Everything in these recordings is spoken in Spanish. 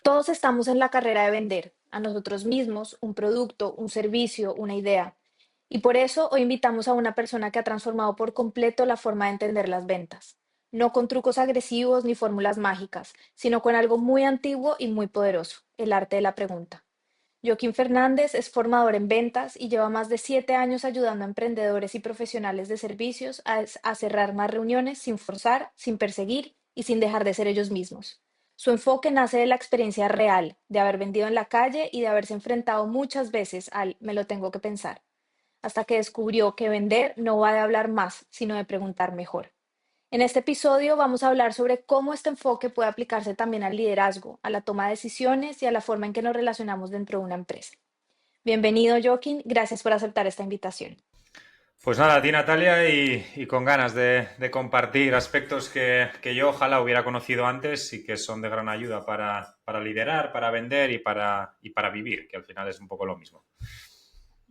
Todos estamos en la carrera de vender a nosotros mismos un producto, un servicio, una idea. Y por eso hoy invitamos a una persona que ha transformado por completo la forma de entender las ventas. No con trucos agresivos ni fórmulas mágicas, sino con algo muy antiguo y muy poderoso, el arte de la pregunta. Joaquín Fernández es formador en ventas y lleva más de 7 años ayudando a emprendedores y profesionales de servicios a cerrar más reuniones sin forzar, sin perseguir y sin dejar de ser ellos mismos. Su enfoque nace de la experiencia real, de haber vendido en la calle y de haberse enfrentado muchas veces al me lo tengo que pensar, hasta que descubrió que vender no va de hablar más, sino de preguntar mejor. En este episodio vamos a hablar sobre cómo este enfoque puede aplicarse también al liderazgo, a la toma de decisiones y a la forma en que nos relacionamos dentro de una empresa. Bienvenido, Joaquín. Gracias por aceptar esta invitación. Pues nada, a ti Natalia y con ganas de compartir aspectos que yo ojalá hubiera conocido antes y que son de gran ayuda para liderar, para vender y para vivir, que al final es un poco lo mismo.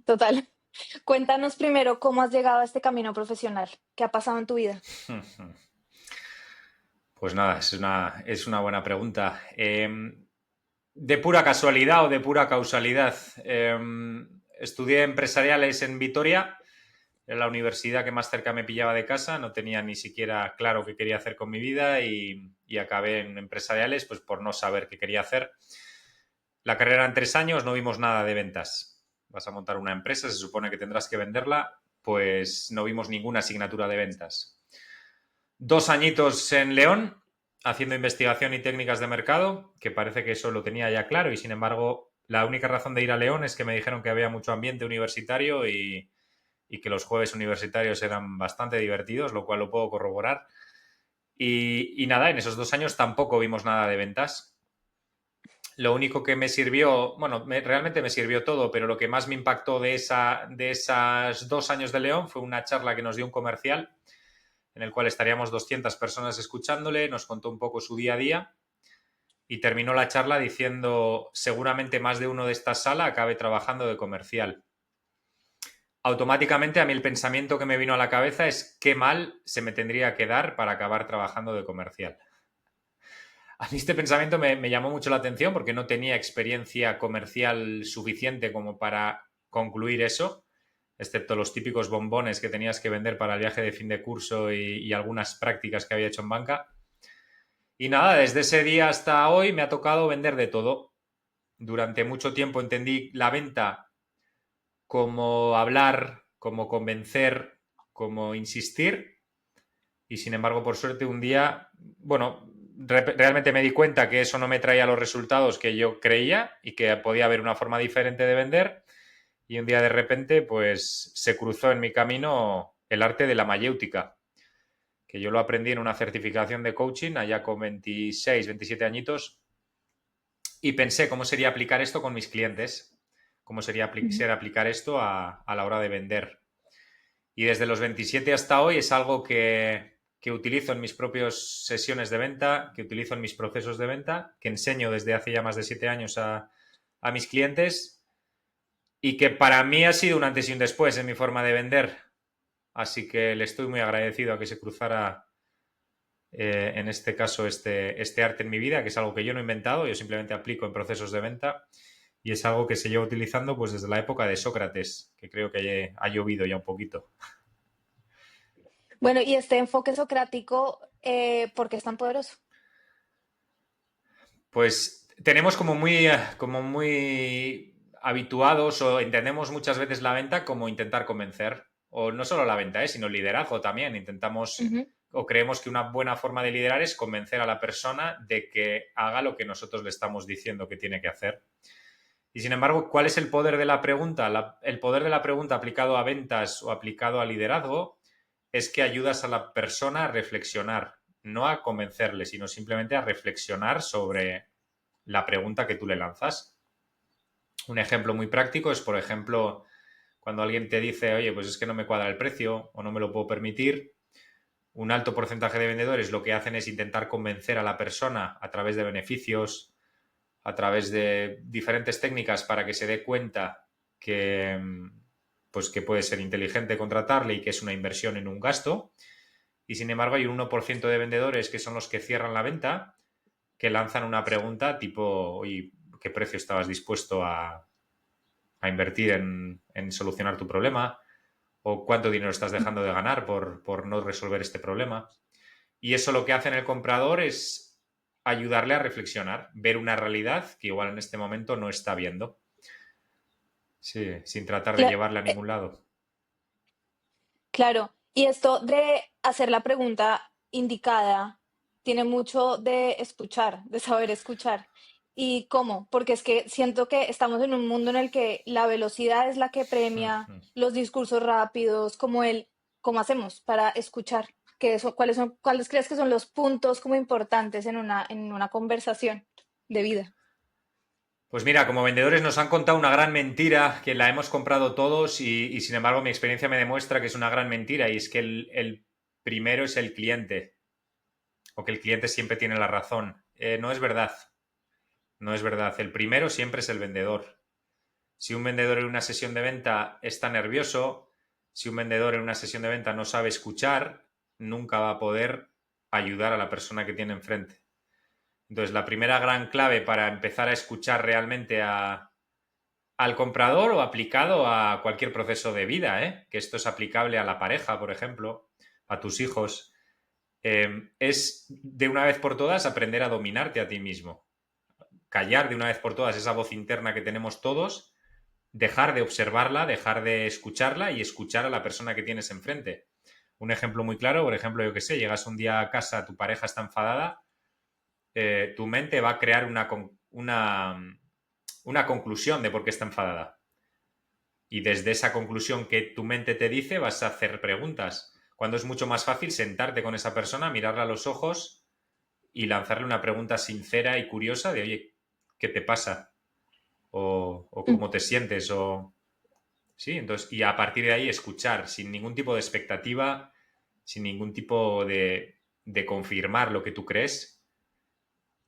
Total. Cuéntanos primero cómo has llegado a este camino profesional. ¿Qué ha pasado en tu vida? Pues nada, es una buena pregunta. De pura casualidad o de pura causalidad, estudié empresariales en Vitoria. Era la universidad que más cerca me pillaba de casa, no tenía ni siquiera claro qué quería hacer con mi vida y acabé en empresariales pues por no saber qué quería hacer. La carrera en 3 años, no vimos nada de ventas. Vas a montar una empresa, se supone que tendrás que venderla, pues no vimos ninguna asignatura de ventas. 2 añitos en León, haciendo investigación y técnicas de mercado, que parece que eso lo tenía ya claro y sin embargo la única razón de ir a León es que me dijeron que había mucho ambiente universitario y que los jueves universitarios eran bastante divertidos, lo cual lo puedo corroborar. Y nada, en esos 2 años tampoco vimos nada de ventas. Lo único que me sirvió, bueno, realmente me sirvió todo, pero lo que más me impactó de esas 2 años de León fue una charla que nos dio un comercial en el cual estaríamos 200 personas escuchándole, nos contó un poco su día a día y terminó la charla diciendo seguramente más de uno de esta sala acabe trabajando de comercial. Automáticamente a mí el pensamiento que me vino a la cabeza es qué mal se me tendría que dar para acabar trabajando de comercial. A mí este pensamiento me llamó mucho la atención porque no tenía experiencia comercial suficiente como para concluir eso, excepto los típicos bombones que tenías que vender para el viaje de fin de curso y algunas prácticas que había hecho en banca. Y nada, desde ese día hasta hoy me ha tocado vender de todo. Durante mucho tiempo entendí la venta como hablar, como convencer, como insistir. Y sin embargo, por suerte, un día, bueno, realmente me di cuenta que eso no me traía los resultados que yo creía y que podía haber una forma diferente de vender. Y un día de repente, pues se cruzó en mi camino el arte de la mayéutica, que yo lo aprendí en una certificación de coaching allá con 26, 27 añitos y pensé cómo sería aplicar esto con mis clientes, cómo sería Ujú. ser aplicar esto a la hora de vender. Y desde los 27 hasta hoy es algo que utilizo en mis propias sesiones de venta, que utilizo en mis procesos de venta, que enseño desde hace ya más de 7 años a mis clientes y que para mí ha sido un antes y un después en mi forma de vender. Así que le estoy muy agradecido a que se cruzara en este caso este arte en mi vida, que es algo que yo no he inventado, yo simplemente aplico en procesos de venta y es algo que se lleva utilizando pues desde la época de Sócrates, que creo que ha llovido ya un poquito. Bueno, y este enfoque socrático, ¿por qué es tan poderoso? Pues tenemos como muy habituados o entendemos muchas veces la venta como intentar convencer. O no solo la venta, sino el liderazgo también. Intentamos Ujú. o creemos que una buena forma de liderar es convencer a la persona de que haga lo que nosotros le estamos diciendo que tiene que hacer. Y sin embargo, ¿cuál es el poder de la pregunta? El poder de la pregunta aplicado a ventas o aplicado a liderazgo es que ayudas a la persona a reflexionar, no a convencerle, sino simplemente a reflexionar sobre la pregunta que tú le lanzas. Un ejemplo muy práctico es, por ejemplo, cuando alguien te dice, oye, pues es que no me cuadra el precio o no me lo puedo permitir, un alto porcentaje de vendedores lo que hacen es intentar convencer a la persona a través de beneficios, a través de diferentes técnicas para que se dé cuenta que, pues que puede ser inteligente contratarle y que es una inversión en un gasto. y sin embargo hay un 1% de vendedores que son los que cierran la venta, que lanzan una pregunta tipo, oye, ¿qué precio estabas dispuesto a invertir en solucionar tu problema? ¿O cuánto dinero estás dejando de ganar por no resolver este problema? Y eso lo que hace en el comprador es ayudarle a reflexionar, ver una realidad que igual en este momento no está viendo. Sí, sin tratar de Cla- llevarle a eh, ningún lado. claro, y esto de hacer la pregunta indicada tiene mucho de escuchar, de saber escuchar. ¿Y cómo? Porque es que siento que estamos en un mundo en el que la velocidad es la que premia los discursos rápidos, ¿cómo hacemos para escuchar? ¿Cuáles crees que son los puntos como importantes en una conversación de vida? Pues mira, como vendedores nos han contado una gran mentira que la hemos comprado todos y sin embargo mi experiencia me demuestra que es una gran mentira y es que el primero es el cliente o que el cliente siempre tiene la razón. No es verdad, no es verdad. El primero siempre es el vendedor. Si un vendedor en una sesión de venta está nervioso, si un vendedor en una sesión de venta no sabe escuchar, nunca va a poder ayudar a la persona que tiene enfrente. Entonces, la primera gran clave para empezar a escuchar realmente al comprador o aplicado a cualquier proceso de vida, que esto es aplicable a la pareja, por ejemplo, a tus hijos, es de una vez por todas aprender a dominarte a ti mismo. Callar de una vez por todas esa voz interna que tenemos todos, dejar de observarla, dejar de escucharla y escuchar a la persona que tienes enfrente. Un ejemplo muy claro, por ejemplo, yo que sé, llegas un día a casa, tu pareja está enfadada, tu mente va a crear una conclusión de por qué está enfadada. Y desde esa conclusión que tu mente te dice vas a hacer preguntas. Cuando es mucho más fácil sentarte con esa persona, mirarla a los ojos y lanzarle una pregunta sincera y curiosa de, oye, ¿qué te pasa? O Mm. cómo te sientes, o sí, entonces, y a partir de ahí escuchar, sin ningún tipo de expectativa, sin ningún tipo de confirmar lo que tú crees.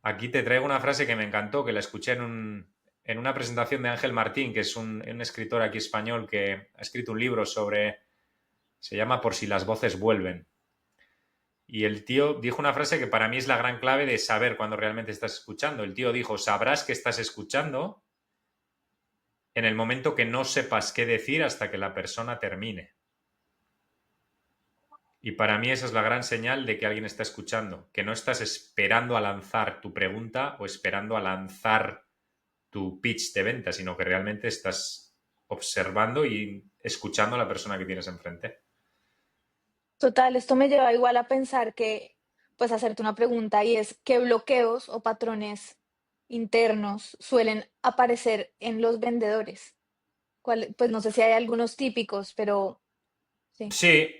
Aquí te traigo una frase que me encantó, que la escuché en una presentación de Ángel Martín, que es un escritor aquí español que ha escrito un libro sobre, se llama Por si las voces vuelven. Y el tío dijo una frase que para mí es la gran clave de saber cuando realmente estás escuchando. El tío dijo, sabrás que estás escuchando en el momento que no sepas qué decir hasta que la persona termine. Y para mí esa es la gran señal de que alguien está escuchando, que no estás esperando a lanzar tu pregunta o esperando a lanzar tu pitch de venta, sino que realmente estás observando y escuchando a la persona que tienes enfrente. Total, esto me lleva igual a pensar que, pues, hacerte una pregunta y es, ¿qué bloqueos o patrones internos suelen aparecer en los vendedores? Pues no sé si hay algunos típicos, pero sí. Sí,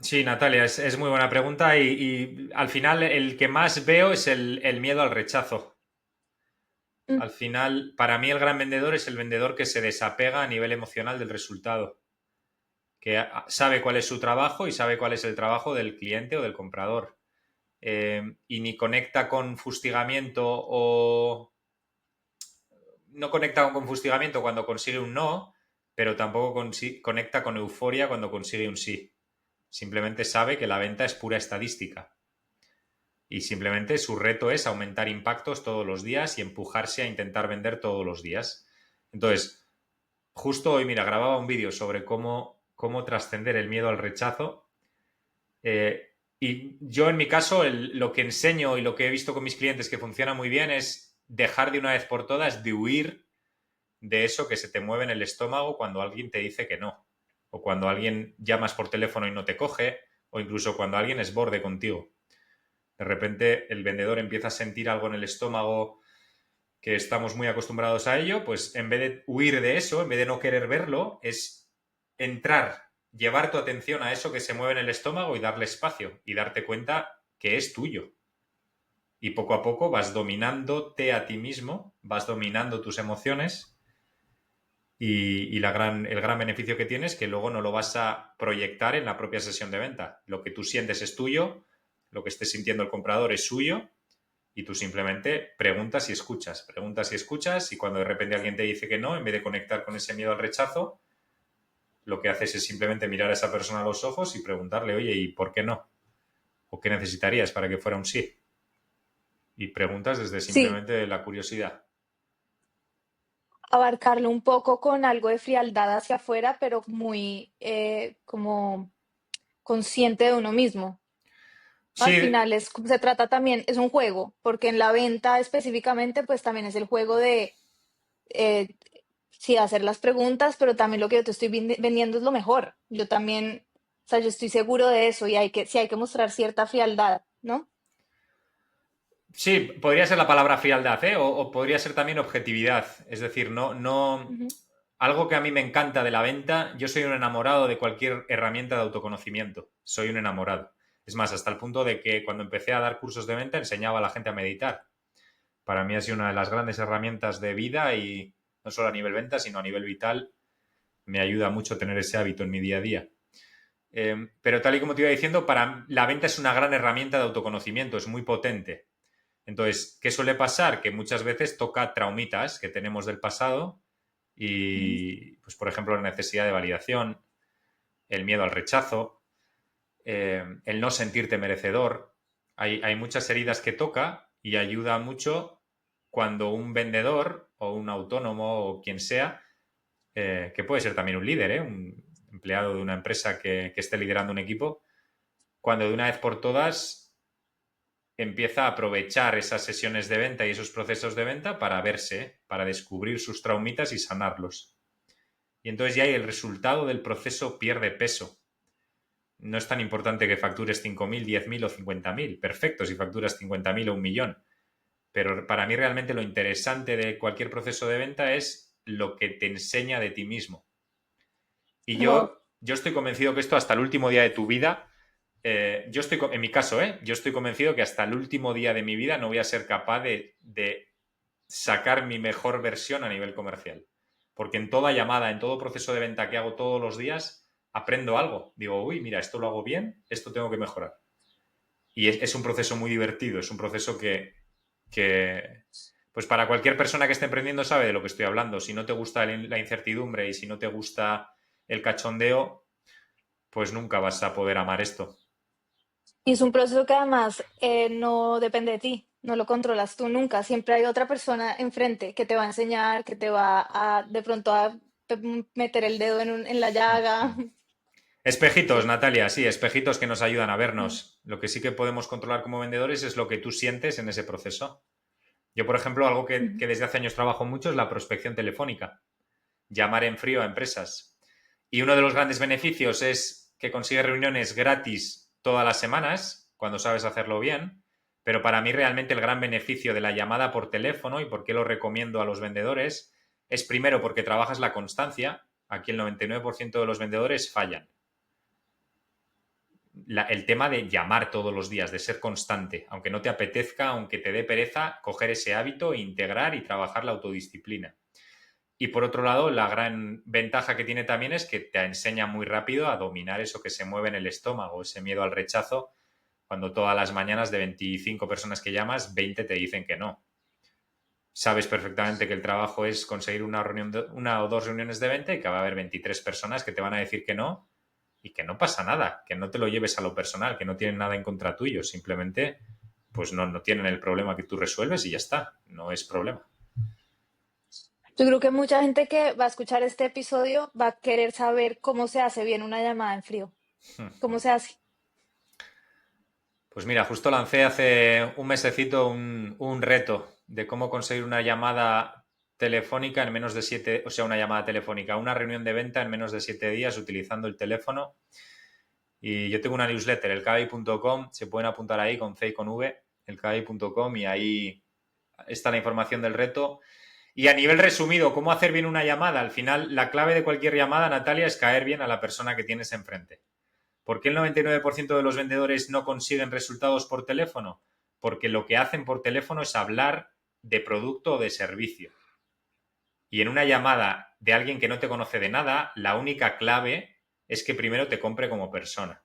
sí, Natalia, es muy buena pregunta y al final el que más veo es el miedo al rechazo. Mm, Al final, para mí el gran vendedor es el vendedor que se desapega a nivel emocional del resultado, que sabe cuál es su trabajo y sabe cuál es el trabajo del cliente o del comprador. Y ni conecta con fustigamiento o no conecta con fustigamiento cuando consigue un no, pero tampoco conecta con euforia cuando consigue un sí. Simplemente sabe que la venta es pura estadística y simplemente su reto es aumentar impactos todos los días y empujarse a intentar vender todos los días. Entonces, justo hoy, mira, grababa un vídeo sobre cómo trascender el miedo al rechazo. Y yo en mi caso lo que enseño y lo que he visto con mis clientes que funciona muy bien es dejar de una vez por todas de huir de eso que se te mueve en el estómago cuando alguien te dice que no, o cuando alguien llamas por teléfono y no te coge, o incluso cuando alguien es borde contigo. De repente el vendedor empieza a sentir algo en el estómago que estamos muy acostumbrados a ello, pues en vez de huir de eso, en vez de no querer verlo, es entrar, llevar tu atención a eso que se mueve en el estómago y darle espacio y darte cuenta que es tuyo. Y poco a poco vas dominándote a ti mismo, vas dominando tus emociones y el gran beneficio que tienes es que luego no lo vas a proyectar en la propia sesión de venta. Lo que tú sientes es tuyo, lo que esté sintiendo el comprador es suyo y tú simplemente preguntas y escuchas y cuando de repente alguien te dice que no, en vez de conectar con ese miedo al rechazo, lo que haces es simplemente mirar a esa persona a los ojos y preguntarle, oye, ¿y por qué no? ¿O qué necesitarías para que fuera un sí? Y preguntas desde Sí, simplemente la curiosidad. abarcarlo un poco con algo de frialdad hacia afuera, pero muy como consciente de uno mismo. Al Sí, final se trata también, es un juego, porque en la venta específicamente, pues también es el juego de, eh, sí, hacer las preguntas, pero también lo que yo te estoy vendiendo es lo mejor. Yo también, o sea, yo estoy seguro de eso y sí hay que mostrar cierta frialdad, ¿no? sí, podría ser la palabra frialdad, ¿eh? O podría ser también objetividad. Es decir, no. Ujú. Algo que a mí me encanta de la venta, yo soy un enamorado de cualquier herramienta de autoconocimiento. Soy un enamorado. Es más, hasta el punto de que cuando empecé a dar cursos de venta enseñaba a la gente a meditar. Para mí ha sido una de las grandes herramientas de vida y no solo a nivel venta, sino a nivel vital. Me ayuda mucho tener ese hábito en mi día a día. Pero tal y como te iba diciendo, para la venta es una gran herramienta de autoconocimiento, es muy potente. Entonces, ¿qué suele pasar? Que muchas veces toca traumitas que tenemos del pasado Ujú. y, pues, por ejemplo, la necesidad de validación, el miedo al rechazo, el no sentirte merecedor. Hay muchas heridas que toca y ayuda mucho cuando un vendedor o un autónomo o quien sea, que puede ser también un líder, un empleado de una empresa que esté liderando un equipo, cuando de una vez por todas empieza a aprovechar esas sesiones de venta y esos procesos de venta para verse, para descubrir sus traumitas y sanarlos. Y entonces ya ahí el resultado del proceso pierde peso. No es tan importante que factures 5.000, 10.000 o 50.000. Perfecto si facturas 50.000 o 1.000.000. Pero para mí realmente lo interesante de cualquier proceso de venta es lo que te enseña de ti mismo. Y Wow. yo estoy convencido que esto hasta el último día de tu vida, en mi caso, yo estoy convencido que hasta el último día de mi vida no voy a ser capaz de sacar mi mejor versión a nivel comercial. Porque en toda llamada, en todo proceso de venta que hago todos los días, aprendo algo. Digo, uy, mira, esto lo hago bien, esto tengo que mejorar. Y es un proceso muy divertido, es un proceso que, pues para cualquier persona que esté emprendiendo sabe de lo que estoy hablando. Si no te gusta la incertidumbre y si no te gusta el cachondeo, pues nunca vas a poder amar esto. Y es un proceso que además no depende de ti, no lo controlas tú nunca. Siempre hay otra persona enfrente que te va a enseñar, que te va a de pronto a meter el dedo en la llaga. Espejitos, Sí. Natalia, sí, espejitos que nos ayudan a Mm. vernos. Lo que sí que podemos controlar como vendedores es lo que tú sientes en ese proceso. Yo, por ejemplo, algo Ujú. que desde hace años trabajo mucho es la prospección telefónica, llamar en frío a empresas. Y uno de los grandes beneficios es que consigues reuniones gratis todas las semanas, cuando sabes hacerlo bien. Pero para mí realmente el gran beneficio de la llamada por teléfono y por qué lo recomiendo a los vendedores es primero porque trabajas la constancia. Aquí el 99% de los vendedores fallan. El tema de llamar todos los días, de ser constante, aunque no te apetezca, aunque te dé pereza, coger ese hábito, integrar y trabajar la autodisciplina. Y por otro lado, la gran ventaja que tiene también es que te enseña muy rápido a dominar eso que se mueve en el estómago, ese miedo al rechazo, cuando todas las mañanas de 25 personas que llamas, 20 te dicen que no. Sabes perfectamente que el trabajo es conseguir una o dos reuniones de venta y que va a haber 23 personas que te van a decir que no y que no pasa nada, que no te lo lleves a lo personal, que no tienen nada en contra tuyo, simplemente pues no tienen el problema que tú resuelves y ya está, no es problema. Yo creo que mucha gente que va a escuchar este episodio va a querer saber cómo se hace bien una llamada en frío. ¿Cómo se hace? Pues mira, justo lancé hace un mesecito un reto de cómo conseguir una llamada telefónica en menos de 7, o sea, una llamada telefónica, una reunión de venta en menos de 7 días utilizando el teléfono. Y yo tengo una newsletter, elcabi.com, se pueden apuntar ahí con C y con V, elcabi.com, y ahí está la información del reto. Y a nivel resumido, ¿cómo hacer bien una llamada? Al final, la clave de cualquier llamada, Natalia, es caer bien a la persona que tienes enfrente. ¿Por qué el 99% de los vendedores no consiguen resultados por teléfono? Porque lo que hacen por teléfono es hablar de producto o de servicio. Y en una llamada de alguien que no te conoce de nada, la única clave es que primero te compre como persona.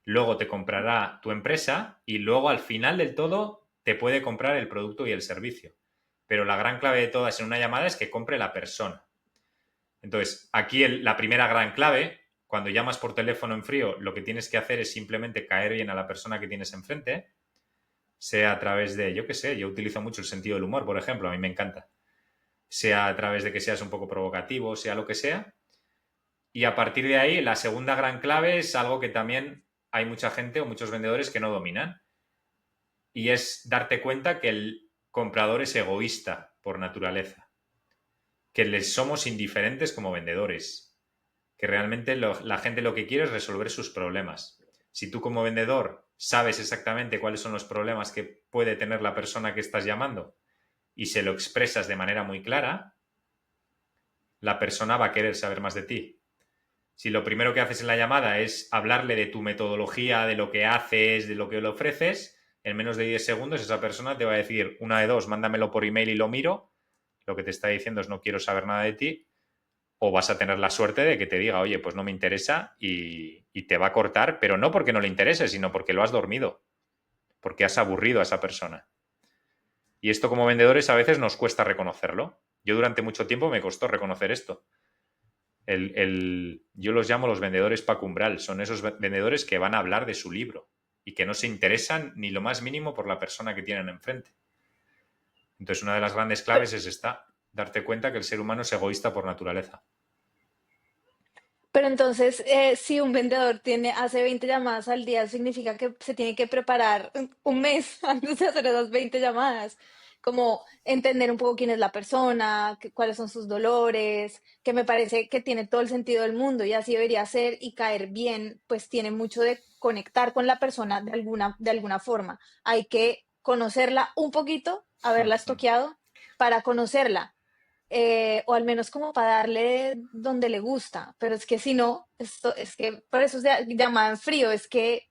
Luego te comprará tu empresa y luego al final del todo te puede comprar el producto y el servicio. Pero la gran clave de todas en una llamada es que compre la persona. Entonces, aquí la primera gran clave, cuando llamas por teléfono en frío, lo que tienes que hacer es simplemente caer bien a la persona que tienes enfrente, sea a través de, yo qué sé, yo utilizo mucho el sentido del humor, por ejemplo, a mí me encanta. Sea a través de que seas un poco provocativo, sea lo que sea. Y a partir de ahí, la segunda gran clave es algo que también hay mucha gente o muchos vendedores que no dominan. Y es darte cuenta que el comprador es egoísta por naturaleza. Que les somos indiferentes como vendedores. Que realmente la gente lo que quiere es resolver sus problemas. Si tú como vendedor sabes exactamente cuáles son los problemas que puede tener la persona que estás llamando y se lo expresas de manera muy clara, la persona va a querer saber más de ti. Si lo primero que haces en la llamada es hablarle de tu metodología, de lo que haces, de lo que le ofreces, en menos de 10 segundos esa persona te va a decir una de dos, mándamelo por email y lo miro, lo que te está diciendo es no quiero saber nada de ti, o vas a tener la suerte de que te diga, oye, pues no me interesa y te va a cortar, pero no porque no le interese, sino porque lo has dormido, porque has aburrido a esa persona. Y esto como vendedores a veces nos cuesta reconocerlo. Yo durante mucho tiempo me costó reconocer esto. Yo los llamo los vendedores pacumbral, son esos vendedores que van a hablar de su libro y que no se interesan ni lo más mínimo por la persona que tienen enfrente. Entonces, una de las grandes claves es esta, darte cuenta que el ser humano es egoísta por naturaleza. Pero entonces, si un vendedor hace 20 llamadas al día, significa que se tiene que preparar un mes antes de hacer esas 20 llamadas, como entender un poco quién es la persona, cuáles son sus dolores, que me parece que tiene todo el sentido del mundo y así debería ser y caer bien, pues tiene mucho de conectar con la persona de alguna forma. Hay que conocerla un poquito, haberla estoqueado para conocerla, o al menos como para darle donde le gusta, pero es que si no, esto es que por eso se llama en frío, es que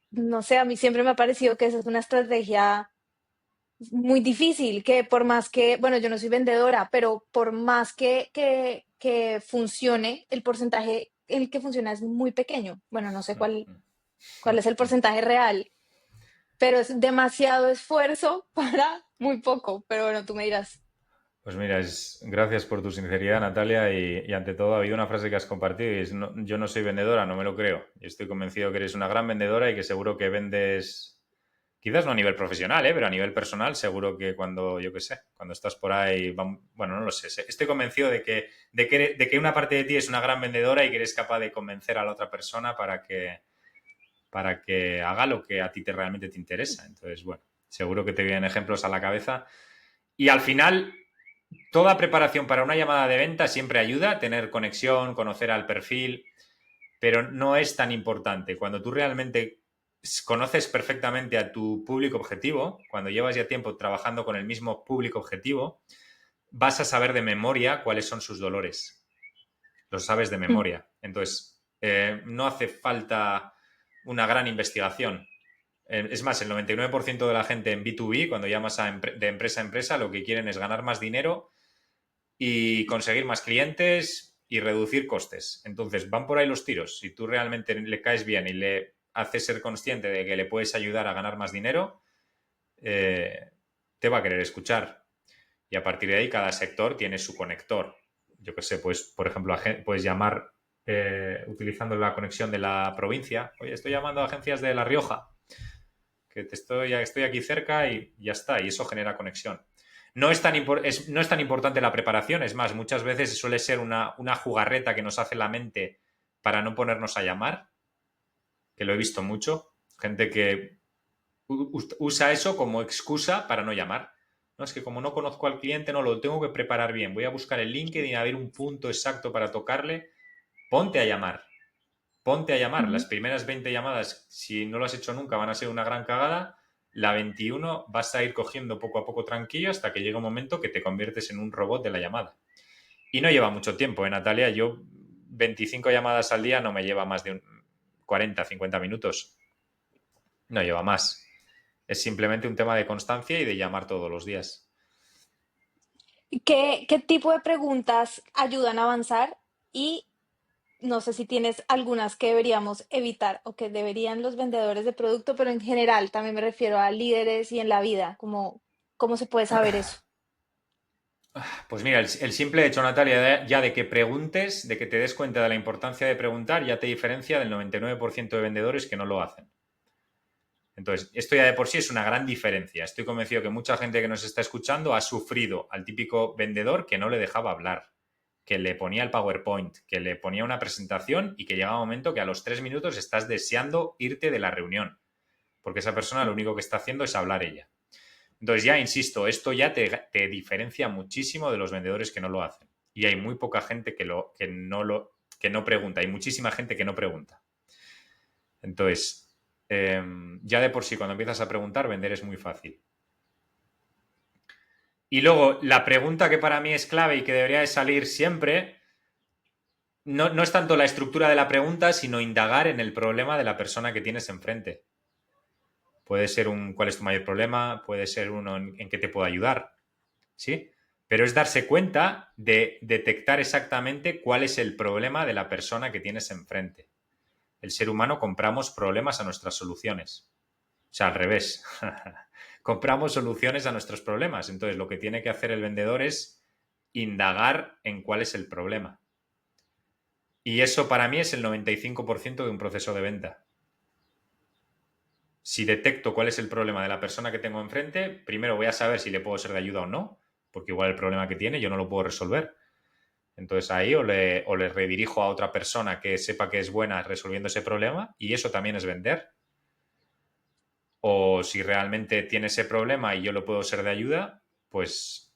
no sé, a mí siempre me ha parecido que esa es una estrategia muy difícil, que por más que, bueno, yo no soy vendedora, pero por más que funcione, el porcentaje en el que funciona es muy pequeño. Bueno, no sé cuál es el porcentaje real, pero es demasiado esfuerzo para muy poco, pero bueno, tú me dirás. Pues mira, gracias por tu sinceridad, Natalia, y ante todo ha habido una frase que has compartido y es, yo no soy vendedora, no me lo creo. Yo estoy convencido que eres una gran vendedora y que seguro que vendes, quizás no a nivel profesional, pero a nivel personal, seguro que cuando, yo qué sé, cuando estás por ahí, bueno, no lo sé, estoy convencido de que una parte de ti es una gran vendedora y que eres capaz de convencer a la otra persona para que haga lo que a ti realmente te interesa. Entonces, bueno, seguro que te vienen ejemplos a la cabeza. Y al final, toda preparación para una llamada de venta siempre ayuda, tener conexión, conocer al perfil, pero no es tan importante. Cuando tú realmente conoces perfectamente a tu público objetivo, cuando llevas ya tiempo trabajando con el mismo público objetivo, vas a saber de memoria cuáles son sus dolores. Los sabes de memoria. Entonces, no hace falta una gran investigación. Es más, el 99% de la gente en B2B, cuando llamas de empresa a empresa, lo que quieren es ganar más dinero y conseguir más clientes y reducir costes. Entonces, van por ahí los tiros. Si tú realmente le caes bien y le haces ser consciente de que le puedes ayudar a ganar más dinero, eh, te va a querer escuchar. Y a partir de ahí, cada sector tiene su conector. Yo qué sé, pues, por ejemplo, puedes llamar utilizando la conexión de la provincia. Oye, estoy llamando a agencias de La Rioja, que estoy aquí cerca y ya está. Y eso genera conexión. No es tan importante la preparación, es más, muchas veces suele ser una jugarreta que nos hace la mente para no ponernos a llamar, que lo he visto mucho, gente que usa eso como excusa para no llamar. No, es que como no conozco al cliente, no lo tengo que preparar bien. Voy a buscar el LinkedIn a ver un punto exacto para tocarle. Ponte a llamar. Ponte a llamar. Las Ujú. primeras 20 llamadas, si no lo has hecho nunca, van a ser una gran cagada. La 21 vas a ir cogiendo poco a poco tranquilo hasta que llega un momento que te conviertes en un robot de la llamada. Y no lleva mucho tiempo, ¿eh, Natalia? Yo 25 llamadas al día no me lleva más de 40, 50 minutos. No lleva más. Es simplemente un tema de constancia y de llamar todos los días. ¿Qué tipo de preguntas ayudan a avanzar? Y no sé si tienes algunas que deberíamos evitar o que deberían los vendedores de producto, pero en general también me refiero a líderes y en la vida, como, ¿cómo se puede saber eso? Pues mira, el simple hecho, Natalia, ya de que preguntes, de que te des cuenta de la importancia de preguntar, ya te diferencia del 99% de vendedores que no lo hacen. Entonces, esto ya de por sí es una gran diferencia. Estoy convencido que mucha gente que nos está escuchando ha sufrido al típico vendedor que no le dejaba hablar, que le ponía el PowerPoint, que le ponía una presentación y que llegaba un momento que a los 3 minutos estás deseando irte de la reunión, porque esa persona lo único que está haciendo es hablar ella. Entonces, ya insisto, esto ya te diferencia muchísimo de los vendedores que no lo hacen. Y hay muy poca gente que no pregunta. Hay muchísima gente que no pregunta. Entonces, ya de por sí, cuando empiezas a preguntar, vender es muy fácil. Y luego, la pregunta que para mí es clave y que debería de salir siempre, no es tanto la estructura de la pregunta, sino indagar en el problema de la persona que tienes enfrente. Puede ser ¿cuál es tu mayor problema? Puede ser uno en qué te puedo ayudar. ¿Sí? Pero es darse cuenta de detectar exactamente cuál es el problema de la persona que tienes enfrente. El ser humano compramos problemas a nuestras soluciones. O sea, al revés. Compramos soluciones a nuestros problemas. Entonces, lo que tiene que hacer el vendedor es indagar en cuál es el problema. Y eso para mí es el 95% de un proceso de venta. Si detecto cuál es el problema de la persona que tengo enfrente, primero voy a saber si le puedo ser de ayuda o no, porque igual el problema que tiene yo no lo puedo resolver. Entonces ahí o le redirijo a otra persona que sepa que es buena resolviendo ese problema y eso también es vender. O si realmente tiene ese problema y yo lo puedo ser de ayuda, pues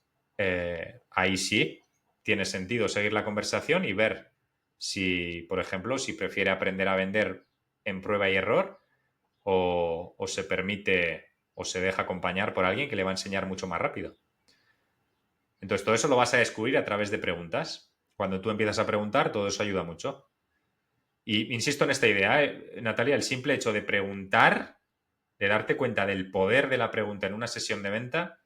ahí sí tiene sentido seguir la conversación y ver si, por ejemplo, si prefiere aprender a vender en prueba y error o se permite o se deja acompañar por alguien que le va a enseñar mucho más rápido. Entonces todo eso lo vas a descubrir a través de preguntas. Cuando tú empiezas a preguntar, todo eso ayuda mucho. Y insisto en esta idea, Natalia, el simple hecho de preguntar, de darte cuenta del poder de la pregunta en una sesión de venta,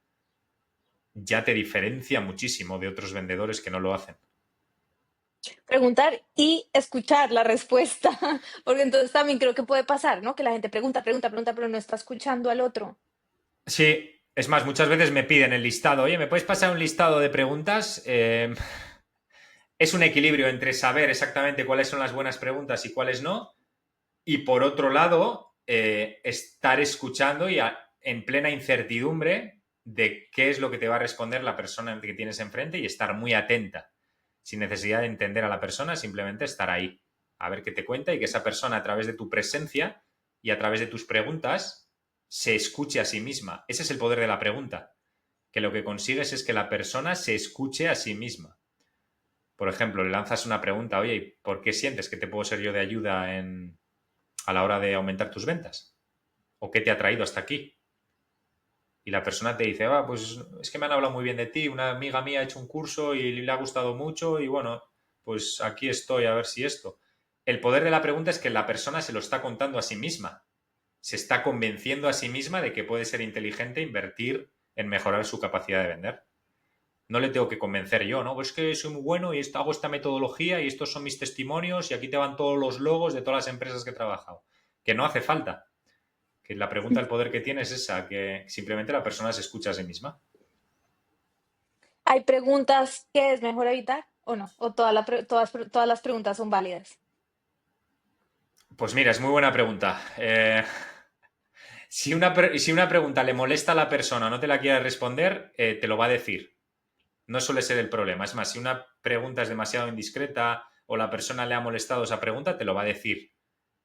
ya te diferencia muchísimo de otros vendedores que no lo hacen. Preguntar y escuchar la respuesta, porque entonces también creo que puede pasar, ¿no? Que la gente pregunta, pregunta, pregunta, pero no está escuchando al otro. Sí, es más, muchas veces me piden el listado. Oye, ¿me puedes pasar un listado de preguntas? Es un equilibrio entre saber exactamente cuáles son las buenas preguntas y cuáles no. Y por otro lado, estar escuchando y en plena incertidumbre de qué es lo que te va a responder la persona que tienes enfrente y estar muy atenta, sin necesidad de entender a la persona, simplemente estar ahí, a ver qué te cuenta y que esa persona a través de tu presencia y a través de tus preguntas se escuche a sí misma. Ese es el poder de la pregunta, que lo que consigues es que la persona se escuche a sí misma. Por ejemplo, le lanzas una pregunta, oye, ¿por qué sientes que te puedo ser yo de ayuda a la hora de aumentar tus ventas? ¿O qué te ha traído hasta aquí? Y la persona te dice, pues es que me han hablado muy bien de ti, una amiga mía ha hecho un curso y le ha gustado mucho y bueno, pues aquí estoy a ver si esto. El poder de la pregunta es que la persona se lo está contando a sí misma, se está convenciendo a sí misma de que puede ser inteligente invertir en mejorar su capacidad de vender. No le tengo que convencer yo, ¿no? Pues es que soy muy bueno y hago esta metodología y estos son mis testimonios y aquí te van todos los logos de todas las empresas que he trabajado. Que no hace falta. Que la pregunta del poder que tiene es esa, que simplemente la persona se escucha a sí misma. ¿Hay preguntas que es mejor evitar o no? ¿O todas las preguntas son válidas? Pues mira, es muy buena pregunta. Si una pregunta le molesta a la persona o no te la quiere responder, te lo va a decir. No suele ser el problema. Es más, si una pregunta es demasiado indiscreta o la persona le ha molestado esa pregunta, te lo va a decir.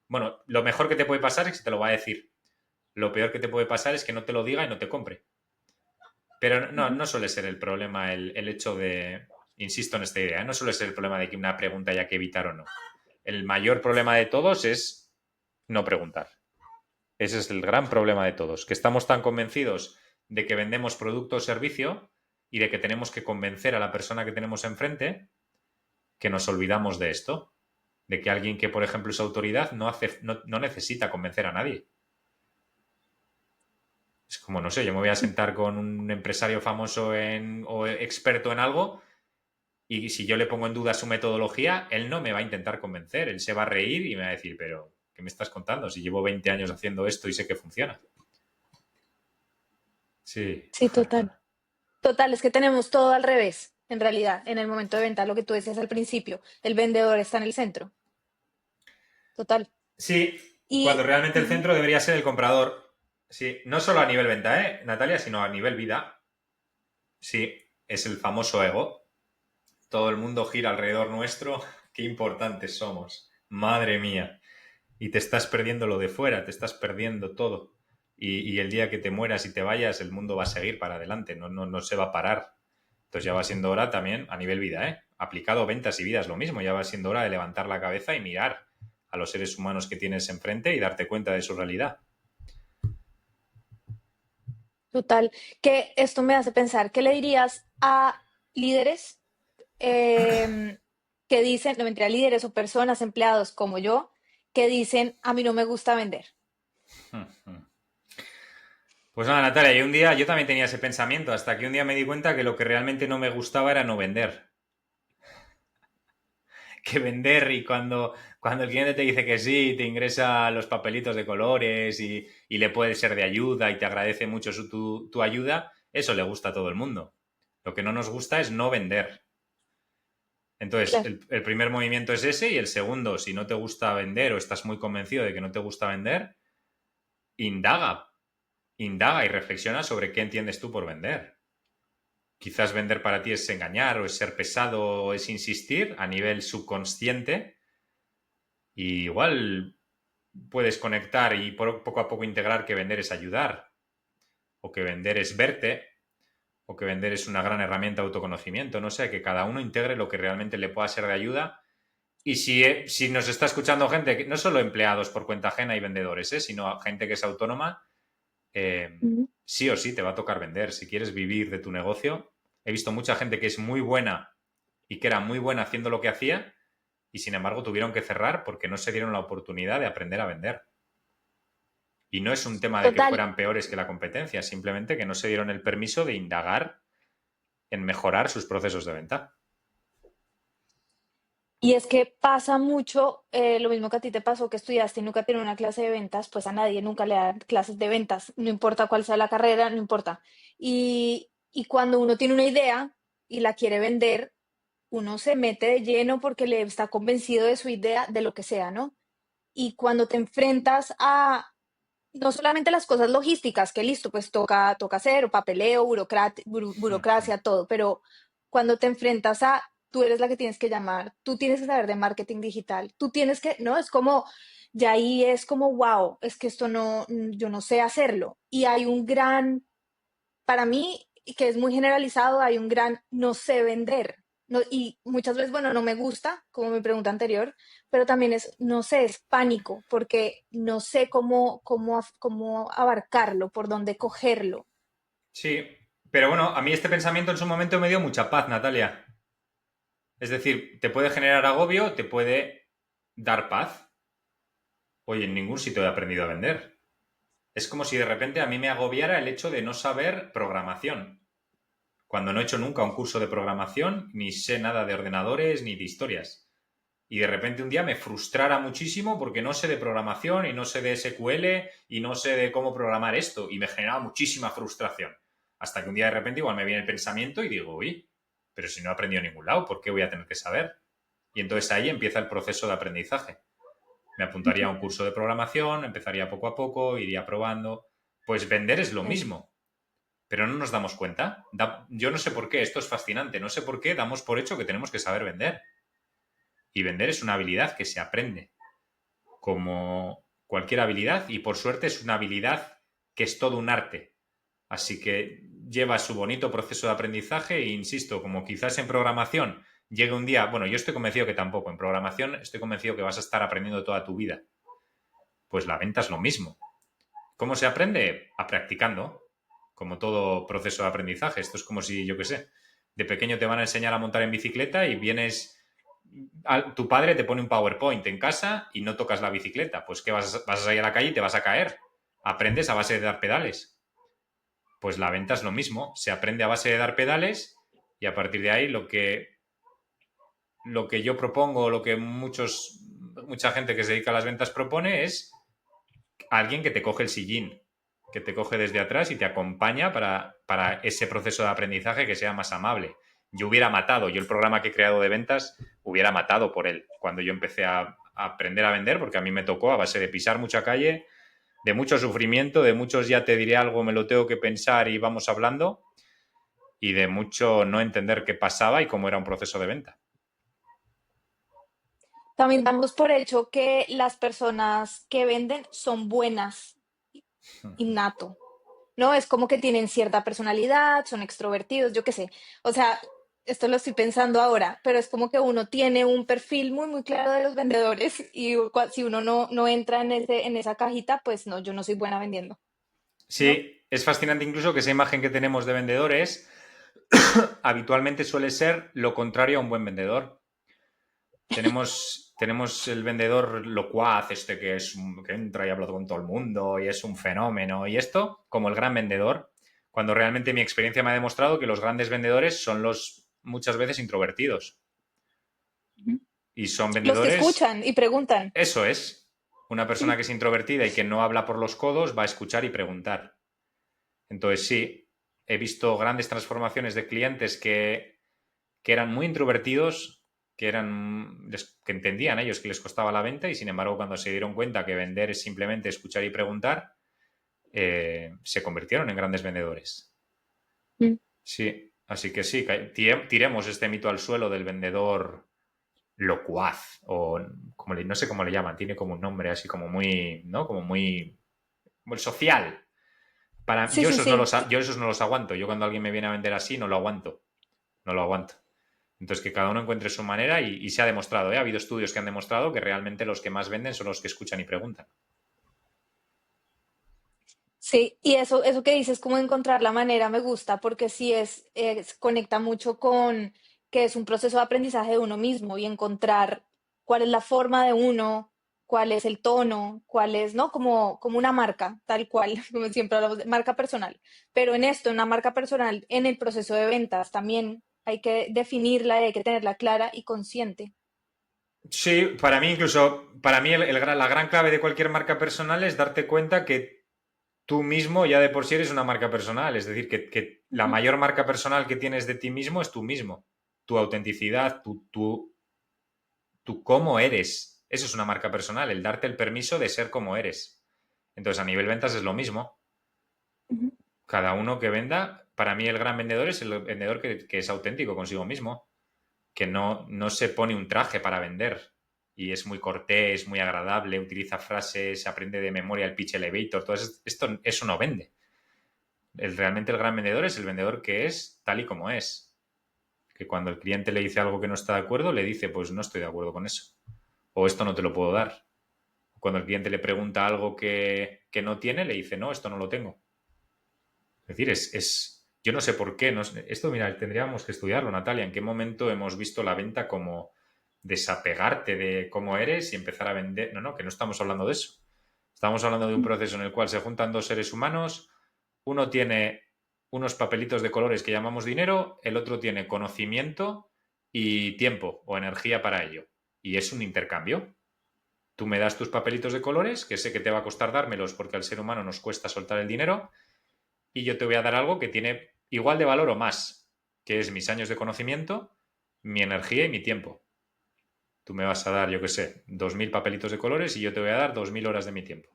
Bueno, lo mejor que te puede pasar es que te lo va a decir. Lo peor que te puede pasar es que no te lo diga y no te compre. Pero no, Ujú. no suele ser el problema el hecho de, insisto en esta idea, no suele ser el problema de que una pregunta haya que evitar o no. El mayor problema de todos es no preguntar. Ese es el gran problema de todos, que estamos tan convencidos de que vendemos producto o servicio y de que tenemos que convencer a la persona que tenemos enfrente que nos olvidamos de esto, de que alguien que, por ejemplo, es autoridad no necesita convencer a nadie. Es como, no sé, yo me voy a sentar con un empresario famoso o experto en algo y si yo le pongo en duda su metodología, él no me va a intentar convencer, él se va a reír y me va a decir, pero, ¿qué me estás contando? Si llevo 20 años haciendo esto y sé que funciona. Sí. Sí, total. Total, es que tenemos todo al revés, en realidad, en el momento de venta, lo que tú decías al principio, el vendedor está en el centro, total. Sí, cuando Y realmente el ujú, centro debería ser el comprador. Sí, no solo a nivel venta, Natalia, sino a nivel vida. Sí, es el famoso ego. Todo el mundo gira alrededor nuestro. Qué importantes somos. Madre mía. Y te estás perdiendo lo de fuera, te estás perdiendo todo. Y el día que te mueras y te vayas, el mundo va a seguir para adelante, no se va a parar. Entonces ya va siendo hora también a nivel vida, ¿eh? Aplicado ventas y vidas lo mismo, ya va siendo hora de levantar la cabeza y mirar a los seres humanos que tienes enfrente y darte cuenta de su realidad. total, que esto me hace pensar, ¿qué le dirías a líderes em, que dicen, no mentira, líderes o personas, empleados como yo, que dicen, a mí no me gusta vender? Pues nada, Natalia, y un día yo también tenía ese pensamiento, hasta que un día me di cuenta que lo que realmente no me gustaba era no vender. Que vender y cuando el cliente te dice que sí, te ingresa los papelitos de colores y le puede ser de ayuda y te agradece mucho tu ayuda, eso le gusta a todo el mundo. Lo que no nos gusta es no vender. Entonces, Claro, el primer movimiento es ese y el segundo, si no te gusta vender o estás muy convencido de que no te gusta vender, indaga, indaga y reflexiona sobre qué entiendes tú por vender. Quizás vender para ti es engañar o es ser pesado o es insistir a nivel subconsciente y igual puedes conectar y poco a poco integrar que vender es ayudar o que vender es verte o que vender es una gran herramienta de autoconocimiento. No sé, que cada uno integre lo que realmente le pueda ser de ayuda. Y si nos está escuchando gente, no solo empleados por cuenta ajena y vendedores, sino gente que es autónoma, ujú, sí o sí te va a tocar vender. Si quieres vivir de tu negocio, he visto mucha gente que es muy buena y que era muy buena haciendo lo que hacía y sin embargo tuvieron que cerrar porque no se dieron la oportunidad de aprender a vender. Y no es un tema de que total. fueran peores que la competencia, simplemente que no se dieron el permiso de indagar en mejorar sus procesos de venta. Y es que pasa mucho, lo mismo que a ti te pasó, que estudiaste y nunca tienes una clase de ventas, pues a nadie nunca le dan clases de ventas, no importa cuál sea la carrera, no importa. Y cuando uno tiene una idea y la quiere vender, uno se mete de lleno porque le está convencido de su idea, de lo que sea, ¿no? Y cuando te enfrentas a no solamente las cosas logísticas, que listo, pues toca hacer, o papeleo, burocracia, todo, pero cuando te enfrentas a, tú eres la que tienes que llamar, tú tienes que saber de marketing digital, tú tienes que, no, es como, ya ahí es como, wow, es que esto no, yo no sé hacerlo. Y hay un gran, para mí, que es muy generalizado, hay un gran no sé vender. No, y muchas veces, bueno, no me gusta, como mi pregunta anterior, pero también es, no sé, es pánico, porque no sé cómo abarcarlo, por dónde cogerlo. Sí, pero bueno, a mí este pensamiento en su momento me dio mucha paz, Natalia. Es decir, te puede generar agobio, te puede dar paz. Oye, en ningún sitio he aprendido a vender. Es como si de repente a mí me agobiara el hecho de no saber programación, cuando no he hecho nunca un curso de programación, ni sé nada de ordenadores ni de historias. Y de repente un día me frustrara muchísimo porque no sé de programación y no sé de SQL y no sé de cómo programar esto y me generaba muchísima frustración. Hasta que un día de repente igual me viene el pensamiento y digo, uy, pero si no he aprendido en ningún lado, ¿por qué voy a tener que saber? Y entonces ahí empieza el proceso de aprendizaje. Me apuntaría a un curso de programación, empezaría poco a poco, iría probando. Pues vender es lo Eso. mismo, pero no nos damos cuenta. Yo no sé por qué, esto es fascinante, no sé por qué damos por hecho que tenemos que saber vender. Y vender es una habilidad que se aprende, como cualquier habilidad, y por suerte es una habilidad que es todo un arte. Así que lleva su bonito proceso de aprendizaje e insisto, como quizás en programación llegue un día, bueno, yo estoy convencido que tampoco, en programación estoy convencido que vas a estar aprendiendo toda tu vida. Pues la venta es lo mismo. ¿Cómo se aprende? A practicando, como todo proceso de aprendizaje. Esto es como si, yo qué sé, de pequeño te van a enseñar a montar en bicicleta y vienes, tu padre te pone un PowerPoint en casa y no tocas la bicicleta. Pues que vas a ir a la calle y te vas a caer. Aprendes a base de dar pedales. Pues la venta es lo mismo. Se aprende a base de dar pedales y a partir de ahí lo que yo propongo, lo que mucha gente que se dedica a las ventas propone es alguien que te coge el sillín. que te coge desde atrás y te acompaña para ese proceso de aprendizaje que sea más amable. Yo hubiera matado, yo el programa que he creado de ventas hubiera matado por él cuando yo empecé a aprender a vender, porque a mí me tocó a base de pisar mucha calle, de mucho sufrimiento, de muchos ya te diré algo, me lo tengo que pensar y vamos hablando, y de mucho no entender qué pasaba y cómo era un proceso de venta. También damos por hecho que las personas que venden son buenas, innato, ¿no? Es como que tienen cierta personalidad, son extrovertidos, yo qué sé. O sea, esto lo estoy pensando ahora, pero es como que uno tiene un perfil muy, muy claro de los vendedores y si uno no entra en esa cajita, pues no, yo no soy buena vendiendo, ¿no? Sí, es fascinante incluso que esa imagen que tenemos de vendedores habitualmente suele ser lo contrario a un buen vendedor. Tenemos el vendedor locuaz, este que entra y habla con todo el mundo y es un fenómeno. Y esto, como el gran vendedor, cuando realmente mi experiencia me ha demostrado que los grandes vendedores son los muchas veces introvertidos. Ujú. Y son Los que vendedores, escuchan y preguntan. eso es. Una persona Sí. que es introvertida y que no habla por los codos va a escuchar y preguntar. Entonces sí, he visto grandes transformaciones de clientes que eran muy introvertidos, que entendían ellos que les costaba la venta y sin embargo cuando se dieron cuenta que vender es simplemente escuchar y preguntar, se convirtieron en grandes vendedores. Mm. Sí, así que sí, tiremos este mito al suelo del vendedor locuaz o no sé cómo le llaman, tiene como un nombre así como muy, ¿no? Como muy social. Sí, sí, sí. Yo esos no los aguanto. Yo cuando alguien me viene a vender así no lo aguanto. No lo aguanto. Entonces, que cada uno encuentre su manera y se ha demostrado, ¿eh? Ha habido estudios que han demostrado que realmente los que más venden son los que escuchan y preguntan. Sí, y eso que dices, como encontrar la manera, me gusta, porque sí conecta mucho con que es un proceso de aprendizaje de uno mismo y encontrar cuál es la forma de uno, cuál es el tono, cuál es, ¿no? Como una marca, tal cual, como siempre hablamos de marca personal. Pero en esto, en una marca personal, en el proceso de ventas, también hay que definirla y hay que tenerla clara y consciente. Sí, para mí incluso, para mí la gran clave de cualquier marca personal es darte cuenta que tú mismo ya de por sí eres una marca personal. Es decir, que la Ujú, mayor marca personal que tienes de ti mismo es tú mismo. Tu autenticidad, tu cómo eres. Eso es una marca personal, el darte el permiso de ser como eres. Entonces, a nivel ventas es lo mismo. ujú. Cada uno que venda, para mí el gran vendedor es el vendedor que es auténtico consigo mismo, que no se pone un traje para vender y es muy cortés, muy agradable, utiliza frases, aprende de memoria el pitch elevator, todo esto, eso no vende. Realmente el gran vendedor es el vendedor que es tal y como es. Que cuando el cliente le dice algo que no está de acuerdo, le dice, pues no estoy de acuerdo con eso. O esto no te lo puedo dar. Cuando el cliente le pregunta algo que no tiene, le dice, no, esto no lo tengo. Es decir, yo no sé por qué. Esto, mira, tendríamos que estudiarlo, Natalia. ¿En qué momento hemos visto la venta como desapegarte de cómo eres y empezar a vender? No, no, que no estamos hablando de eso. Estamos hablando de un proceso en el cual se juntan dos seres humanos. Uno tiene unos papelitos de colores que llamamos dinero, el otro tiene conocimiento y tiempo o energía para ello. Y es un intercambio. Tú me das tus papelitos de colores, que sé que te va a costar dármelos porque al ser humano nos cuesta soltar el dinero, y yo te voy a dar algo que tiene igual de valor o más, que es mis años de conocimiento, mi energía y mi tiempo. Tú me vas a dar, yo qué sé, 2000 papelitos de colores y yo te voy a dar 2000 horas de mi tiempo.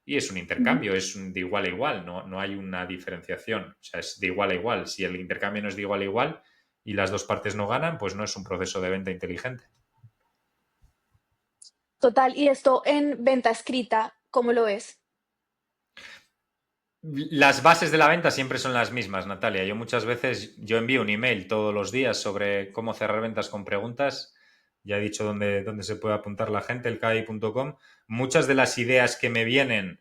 Y es un Ujú. intercambio, de igual a igual, no hay una diferenciación. O sea, es de igual a igual. Si el intercambio no es de igual a igual y las dos partes no ganan, pues no es un proceso de venta inteligente. Total, y esto en venta escrita, ¿cómo lo ves? Las bases de la venta siempre son las mismas, Natalia. Yo envío un email todos los días sobre cómo cerrar ventas con preguntas. Ya he dicho dónde se puede apuntar la gente, el elkai.com. Muchas de las ideas que me vienen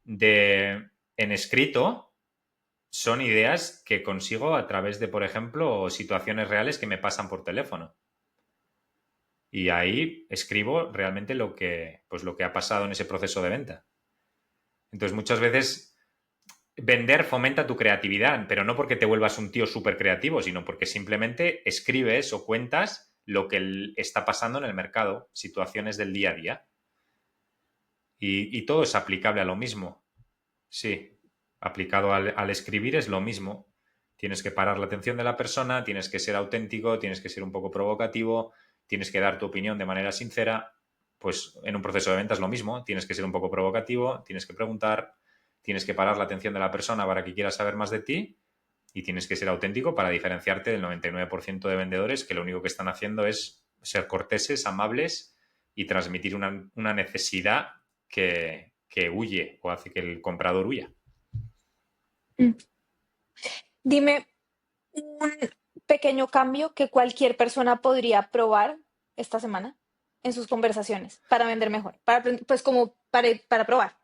en escrito son ideas que consigo a través de, por ejemplo, situaciones reales que me pasan por teléfono. Y ahí escribo realmente lo que ha pasado en ese proceso de venta. Entonces, muchas veces vender fomenta tu creatividad, pero no porque te vuelvas un tío súper creativo, sino porque simplemente escribes o cuentas lo que está pasando en el mercado, situaciones del día a día. Y todo es aplicable a lo mismo. Sí, aplicado al escribir es lo mismo. Tienes que parar la atención de la persona, tienes que ser auténtico, tienes que ser un poco provocativo, tienes que dar tu opinión de manera sincera. Pues en un proceso de venta es lo mismo. Tienes que ser un poco provocativo, tienes que preguntar, tienes que parar la atención de la persona para que quiera saber más de ti y tienes que ser auténtico para diferenciarte del 99% de vendedores que lo único que están haciendo es ser corteses, amables y transmitir una necesidad que huye o hace que el comprador huya. Mm. Dime un pequeño cambio que cualquier persona podría probar esta semana en sus conversaciones para vender mejor, pues como para probar.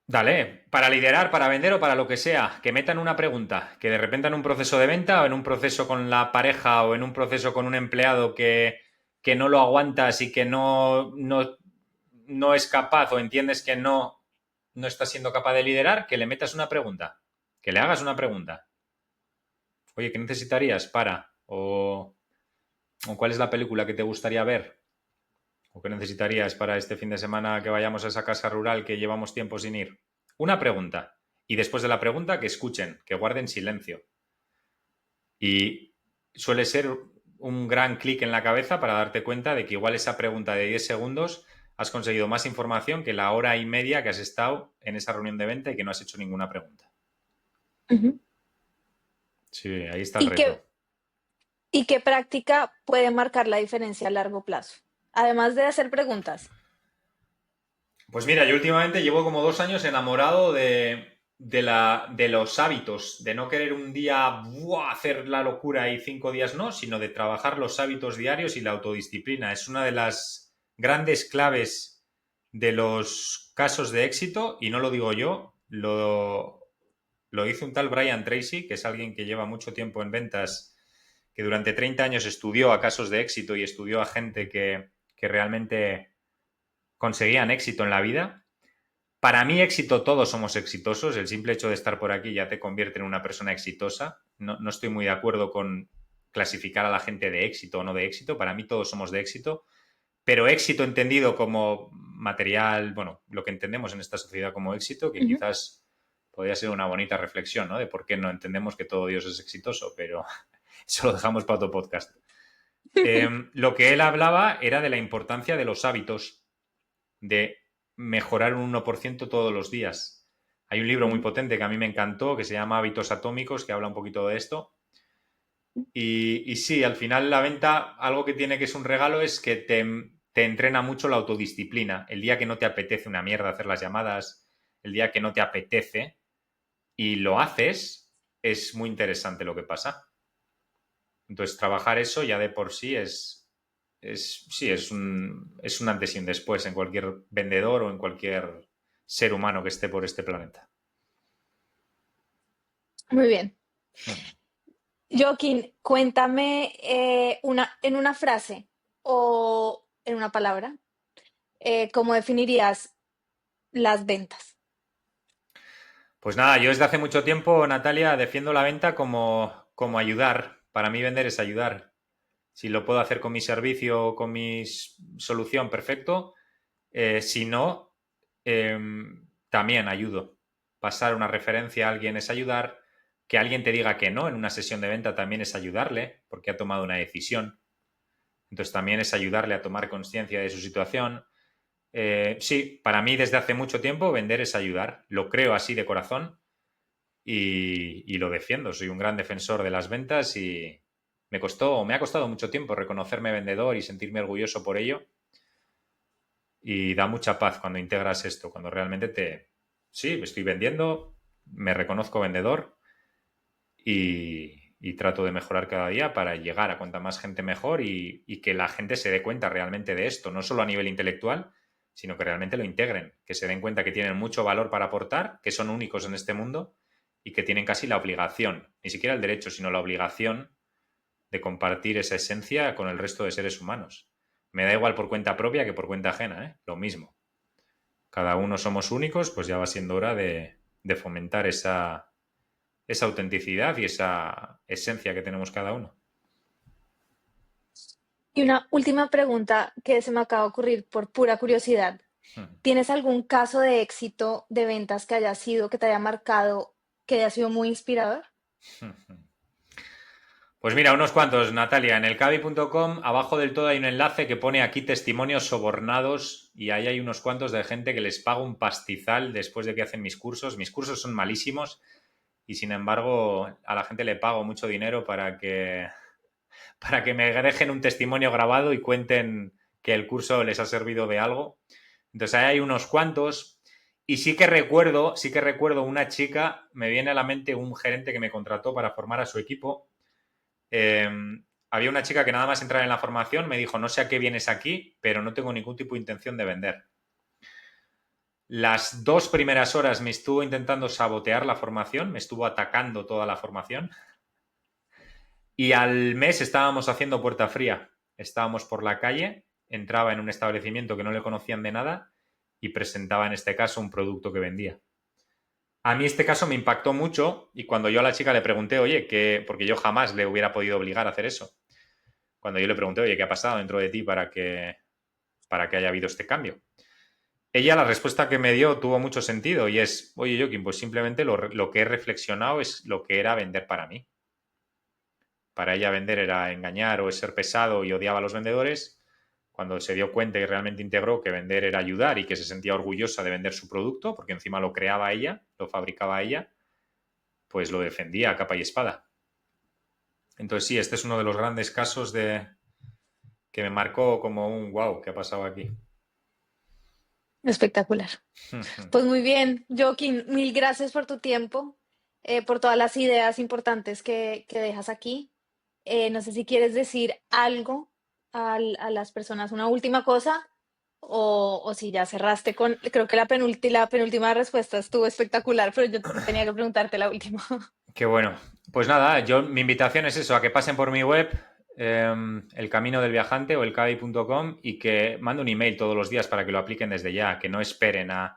Dale, para liderar, para vender o para lo que sea, que metan una pregunta, que de repente en un proceso de venta o en un proceso con la pareja o en un proceso con un empleado que no lo aguantas y que no es capaz o entiendes que no está siendo capaz de liderar, que le metas una pregunta, que le hagas una pregunta. Oye, ¿qué necesitarías para? ¿O cuál es la película que te gustaría ver? ¿O qué necesitarías para este fin de semana que vayamos a esa casa rural que llevamos tiempo sin ir? Una pregunta. Y después de la pregunta, que escuchen, que guarden silencio. Y suele ser un gran clic en la cabeza para darte cuenta de que igual esa pregunta de 10 segundos has conseguido más información que la hora y media que has estado en esa reunión de venta y que no has hecho ninguna pregunta. Ujú. Sí, ahí está el ¿Y reto. qué práctica puede marcar la diferencia a largo plazo? Además de hacer preguntas. Pues mira, yo últimamente llevo como 2 años enamorado de los hábitos, de no querer un día hacer la locura y 5 días no, sino de trabajar los hábitos diarios y la autodisciplina. Es una de las grandes claves de los casos de éxito, y no lo digo yo, lo hizo un tal Brian Tracy, que es alguien que lleva mucho tiempo en ventas, que durante 30 años estudió a casos de éxito y estudió a gente que realmente conseguían éxito en la vida. Para mí, éxito, todos somos exitosos. El simple hecho de estar por aquí ya te convierte en una persona exitosa. No estoy muy de acuerdo con clasificar a la gente de éxito o no de éxito. Para mí, todos somos de éxito. Pero éxito entendido como material, bueno, lo que entendemos en esta sociedad como éxito, que Ujú. quizás podría ser una bonita reflexión, ¿no? De por qué no entendemos que todo Dios es exitoso, pero eso lo dejamos para otro podcast. Lo que él hablaba era de la importancia de los hábitos, de mejorar un 1% todos los días. Hay un libro muy Ujú. potente que a mí me encantó, que se llama Hábitos Atómicos, que habla un poquito de esto. Y sí, al final la venta, algo que tiene que es un regalo es que te entrena mucho la autodisciplina. El día que no te apetece una mierda hacer las llamadas, el día que no te apetece y lo haces, es muy interesante lo que pasa. Entonces, trabajar eso ya de por sí sí, es un antes y un después en cualquier vendedor o en cualquier ser humano que esté por este planeta. Muy bien. Hmm. Joaquín, cuéntame en una frase o en una palabra, ¿cómo definirías las ventas? Pues nada, yo desde hace mucho tiempo, Natalia, defiendo la venta como ayudar. Para mí vender es ayudar. Si lo puedo hacer con mi servicio o con mi solución, perfecto. Si no, eh, también ayudo. Pasar una referencia a alguien es ayudar. Que alguien te diga que no en una sesión de venta también es ayudarle, porque ha tomado una decisión. Entonces también es ayudarle a tomar conciencia de su situación. Sí, para mí desde hace mucho tiempo vender es ayudar. Lo creo así de corazón y lo defiendo. Soy un gran defensor de las ventas y me ha costado mucho tiempo reconocerme vendedor y sentirme orgulloso por ello. Y da mucha paz cuando integras esto, cuando realmente sí, estoy vendiendo, me reconozco vendedor y trato de mejorar cada día para llegar a cuanta más gente mejor y que la gente se dé cuenta realmente de esto, no solo a nivel intelectual, sino que realmente lo integren, que se den cuenta que tienen mucho valor para aportar, que son únicos en este mundo y que tienen casi la obligación, ni siquiera el derecho, sino la obligación de compartir esa esencia con el resto de seres humanos. Me da igual por cuenta propia que por cuenta ajena, ¿eh? Lo mismo. Cada uno somos únicos, pues ya va siendo hora de fomentar esa autenticidad y esa esencia que tenemos cada uno. Y una última pregunta que se me acaba de ocurrir por pura curiosidad. ¿Tienes algún caso de éxito de ventas que haya sido, que te haya marcado, que haya sido muy inspirador? Pues mira, unos cuantos, Natalia. En el cavi.com, abajo del todo hay un enlace que pone aquí testimonios sobornados y ahí hay unos cuantos de gente que les pago un pastizal después de que hacen mis cursos. Mis cursos son malísimos y sin embargo a la gente le pago mucho dinero para que me dejen un testimonio grabado y cuenten que el curso les ha servido de algo. Entonces ahí hay unos cuantos. Y sí que recuerdo una chica, me viene a la mente un gerente que me contrató para formar a su equipo. eh, Había una chica que nada más entrar en la formación me dijo, no sé a qué vienes aquí, pero no tengo ningún tipo de intención de vender. Las 2 primeras horas me estuvo intentando sabotear la formación, me estuvo atacando toda la formación y al mes estábamos haciendo puerta fría. Estábamos por la calle, entraba en un establecimiento que no le conocían de nada y presentaba en este caso un producto que vendía. A mí este caso me impactó mucho y cuando yo a la chica le pregunté, oye, porque yo jamás le hubiera podido obligar a hacer eso. Cuando yo le pregunté, oye, ¿qué ha pasado dentro de ti para que haya habido este cambio? Ella la respuesta que me dio tuvo mucho sentido y es, oye, Joaquín, pues simplemente lo que he reflexionado es lo que era vender para mí. Para ella vender era engañar o ser pesado y odiaba a los vendedores. Cuando se dio cuenta y realmente integró que vender era ayudar y que se sentía orgullosa de vender su producto, porque encima lo creaba ella, lo fabricaba ella, pues lo defendía a capa y espada. Entonces sí, este es uno de los grandes casos de que me marcó como un wow, ¿qué ha pasado aquí? Espectacular. Pues muy bien, Joaquín, mil gracias por tu tiempo, por todas las ideas importantes que dejas aquí. No sé si quieres decir algo a las personas, una última cosa, o si ya cerraste con, creo que la penúltima respuesta estuvo espectacular, pero yo tenía que preguntarte la última. Qué bueno. Pues nada, mi invitación es eso, a que pasen por mi web, El Camino del Viajante o elcavi.com y que mande un email todos los días para que lo apliquen desde ya, que no esperen a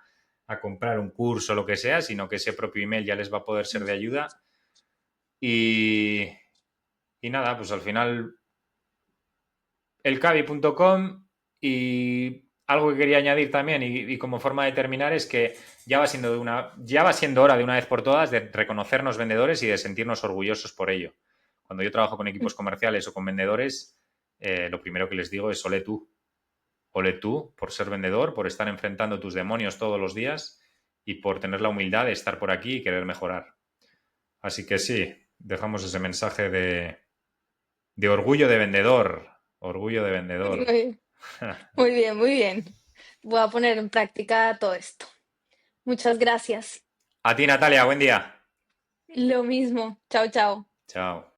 comprar un curso o lo que sea, sino que ese propio email ya les va a poder ser de ayuda. Y, y nada, pues al final elcavi.com y algo que quería añadir también y como forma de terminar es que ya va siendo hora de una vez por todas de reconocernos vendedores y de sentirnos orgullosos por ello. Cuando yo trabajo con equipos comerciales o con vendedores, lo primero que les digo es ole tú por ser vendedor, por estar enfrentando tus demonios todos los días y por tener la humildad de estar por aquí y querer mejorar. Así que sí, dejamos ese mensaje de orgullo de vendedor, orgullo de vendedor. Muy, muy bien, muy bien. Voy a poner en práctica todo esto. Muchas gracias. A ti, Natalia, buen día. Lo mismo. Chao, chao. Chao.